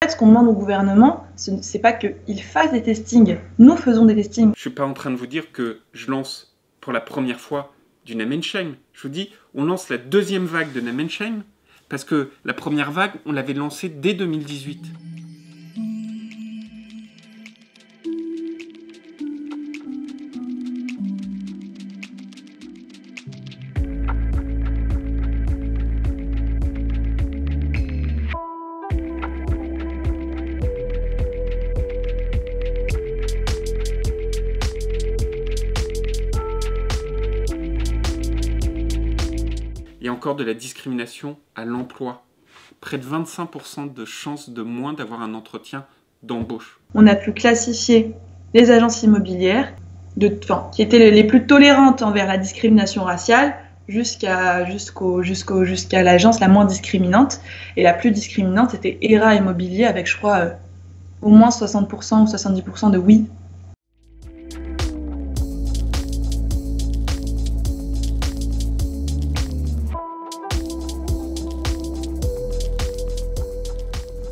ce qu'on demande au gouvernement, ce n'est pas qu'il fasse des testings. Nous faisons des testings. Je ne suis pas en train de vous dire que je lance pour la première fois du name and shame. Je vous dis, on lance la deuxième vague de name and shame parce que la première vague, on l'avait lancée dès 2018. Il y a encore de la discrimination à l'emploi. Près de 25% de chances de moins d'avoir un entretien d'embauche. On a pu classifier les agences immobilières qui étaient les plus tolérantes envers la discrimination raciale jusqu'à l'agence la moins discriminante. Et la plus discriminante, c'était ERA Immobilier avec, je crois, au moins 60% ou 70% de oui.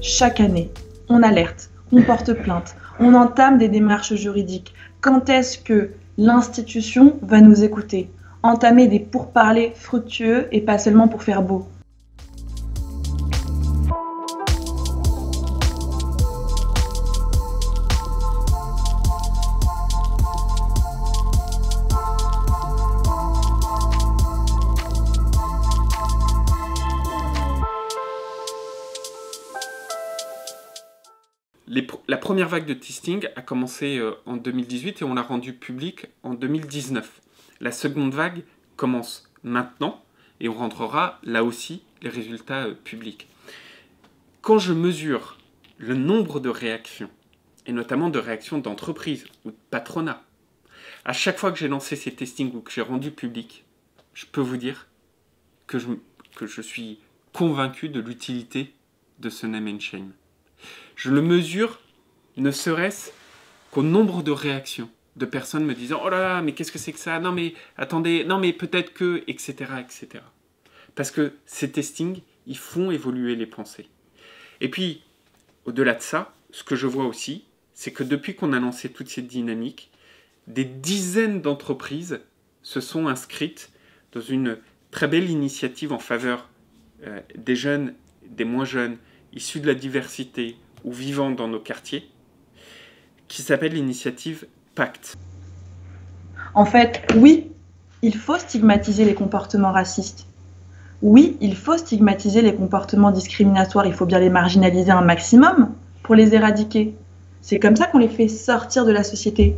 Chaque année, on alerte, on porte plainte, on entame des démarches juridiques. Quand est-ce que l'institution va nous écouter? Entamer des pourparlers fructueux et pas seulement pour faire beau. La première vague de testing a commencé en 2018 et on l'a rendu public en 2019. La seconde vague commence maintenant et on rendra là aussi les résultats publics. Quand je mesure le nombre de réactions, et notamment de réactions d'entreprises ou de patronat, à chaque fois que j'ai lancé ces testings ou que j'ai rendu public, je peux vous dire que je suis convaincu de l'utilité de ce name and shame. Je le mesure ne serait-ce qu'au nombre de réactions de personnes me disant « Oh là là, mais qu'est-ce que c'est que ça? Non mais attendez, non mais peut-être que... » etc. etc. Parce que ces testings, ils font évoluer les pensées. Et puis, au-delà de ça, ce que je vois aussi, c'est que depuis qu'on a lancé toute cette dynamique, des dizaines d'entreprises se sont inscrites dans une très belle initiative en faveur des jeunes, des moins jeunes, issus de la diversité ou vivant dans nos quartiers, qui s'appelle l'initiative Pacte. En fait, oui, il faut stigmatiser les comportements racistes. Oui, il faut stigmatiser les comportements discriminatoires. Il faut bien les marginaliser un maximum pour les éradiquer. C'est comme ça qu'on les fait sortir de la société.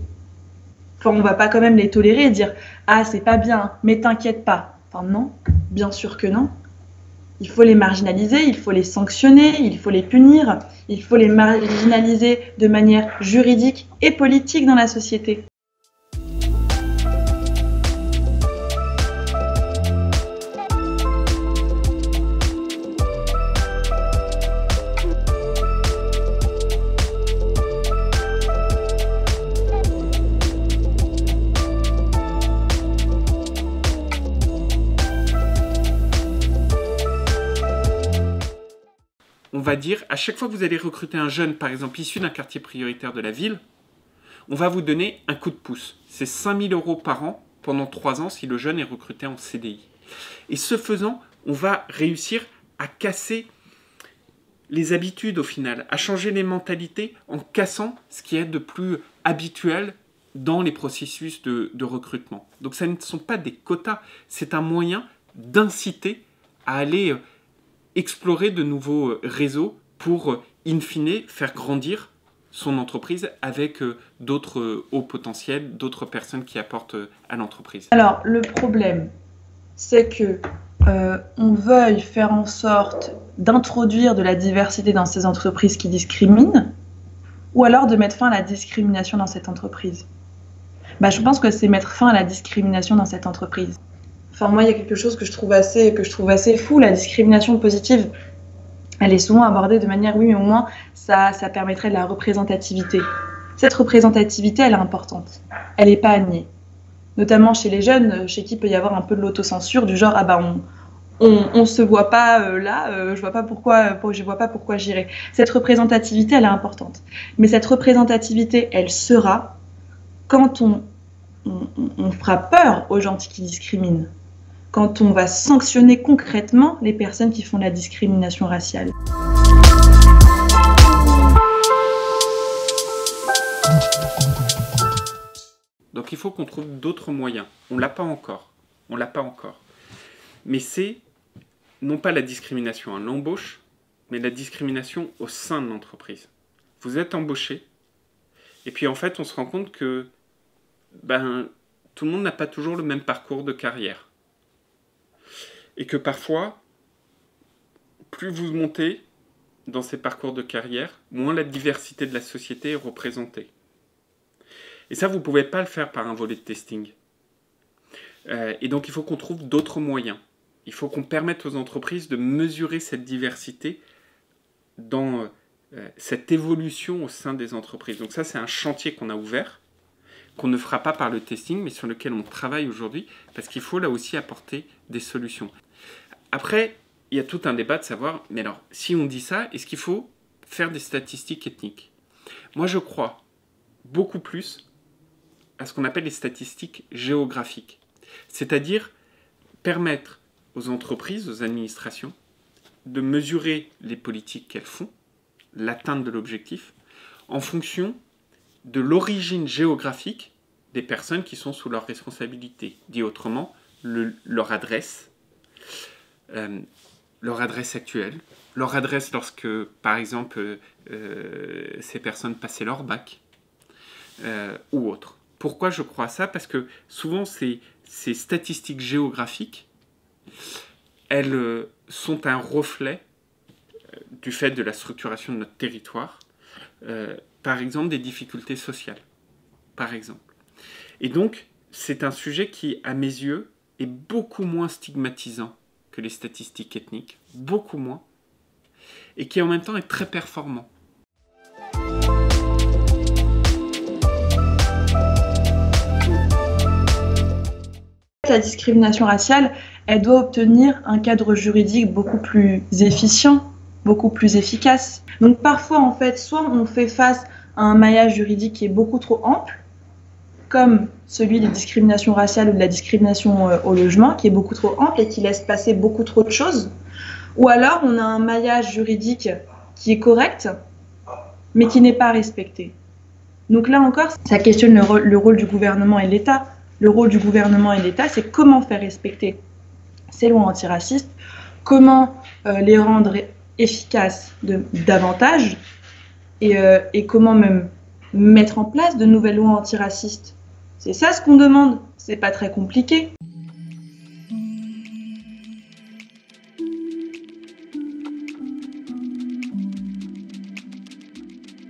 Enfin, on ne va pas quand même les tolérer et dire « Ah, c'est pas bien, mais t'inquiète pas ». Enfin non, bien sûr que non. Il faut les marginaliser, il faut les sanctionner, il faut les punir, il faut les marginaliser de manière juridique et politique dans la société. On va dire, à chaque fois que vous allez recruter un jeune, par exemple, issu d'un quartier prioritaire de la ville, on va vous donner un coup de pouce. C'est 5 000 € par an pendant 3 ans si le jeune est recruté en CDI. Et ce faisant, on va réussir à casser les habitudes au final, à changer les mentalités en cassant ce qui est de plus habituel dans les processus de recrutement. Donc ça ne sont pas des quotas, c'est un moyen d'inciter à aller explorer de nouveaux réseaux pour, in fine, faire grandir son entreprise avec d'autres hauts potentiels, d'autres personnes qui apportent à l'entreprise. Alors, le problème, c'est que on veuille faire en sorte d'introduire de la diversité dans ces entreprises qui discriminent, ou alors de mettre fin à la discrimination dans cette entreprise. Je pense que c'est mettre fin à la discrimination dans cette entreprise. Enfin, moi, il y a quelque chose que je trouve assez fou. La discrimination positive, elle est souvent abordée de manière, oui, mais au moins, ça permettrait de la représentativité. Cette représentativité, elle est importante. Elle n'est pas à nier. Notamment chez les jeunes, chez qui il peut y avoir un peu de l'autocensure, du genre, on se voit pas là, je vois pas pourquoi j'irai. Cette représentativité, elle est importante. Mais cette représentativité, elle sera quand on fera peur aux gens qui discriminent, quand on va sanctionner concrètement les personnes qui font de la discrimination raciale. Donc il faut qu'on trouve d'autres moyens. On l'a pas encore. Mais c'est non pas la discrimination à l'embauche, mais la discrimination au sein de l'entreprise. Vous êtes embauché, et puis en fait on se rend compte que tout le monde n'a pas toujours le même parcours de carrière. Et que parfois, plus vous montez dans ces parcours de carrière, moins la diversité de la société est représentée. Et ça, vous ne pouvez pas le faire par un volet de testing. Et donc, il faut qu'on trouve d'autres moyens. Il faut qu'on permette aux entreprises de mesurer cette diversité dans cette évolution au sein des entreprises. Donc ça, c'est un chantier qu'on a ouvert, qu'on ne fera pas par le testing, mais sur lequel on travaille aujourd'hui, parce qu'il faut là aussi apporter des solutions. Après, il y a tout un débat de savoir, mais alors, si on dit ça, est-ce qu'il faut faire des statistiques ethniques ? Moi, je crois beaucoup plus à ce qu'on appelle les statistiques géographiques. C'est-à-dire permettre aux entreprises, aux administrations, de mesurer les politiques qu'elles font, l'atteinte de l'objectif, en fonction de l'origine géographique des personnes qui sont sous leur responsabilité. Dit autrement, leur adresse actuelle, leur adresse lorsque, par exemple, ces personnes passaient leur bac, ou autre. Pourquoi je crois ça ? Parce que souvent, ces statistiques géographiques, elles sont un reflet du fait de la structuration de notre territoire, par exemple des difficultés sociales, par exemple. Et donc, c'est un sujet qui, à mes yeux, est beaucoup moins stigmatisant que les statistiques ethniques, beaucoup moins, et qui en même temps est très performant. La discrimination raciale, elle doit obtenir un cadre juridique beaucoup plus efficient, beaucoup plus efficace. Donc parfois, en fait, soit on fait face à un maillage juridique qui est beaucoup trop ample, comme celui des discriminations raciales ou de la discrimination au logement, qui est beaucoup trop ample et qui laisse passer beaucoup trop de choses, ou alors on a un maillage juridique qui est correct, mais qui n'est pas respecté. Donc là encore, ça questionne le rôle du gouvernement et de l'État. Le rôle du gouvernement et de l'État, c'est comment faire respecter ces lois antiracistes, comment les rendre efficaces davantage, et comment même mettre en place de nouvelles lois antiracistes. C'est ça ce qu'on demande, c'est pas très compliqué.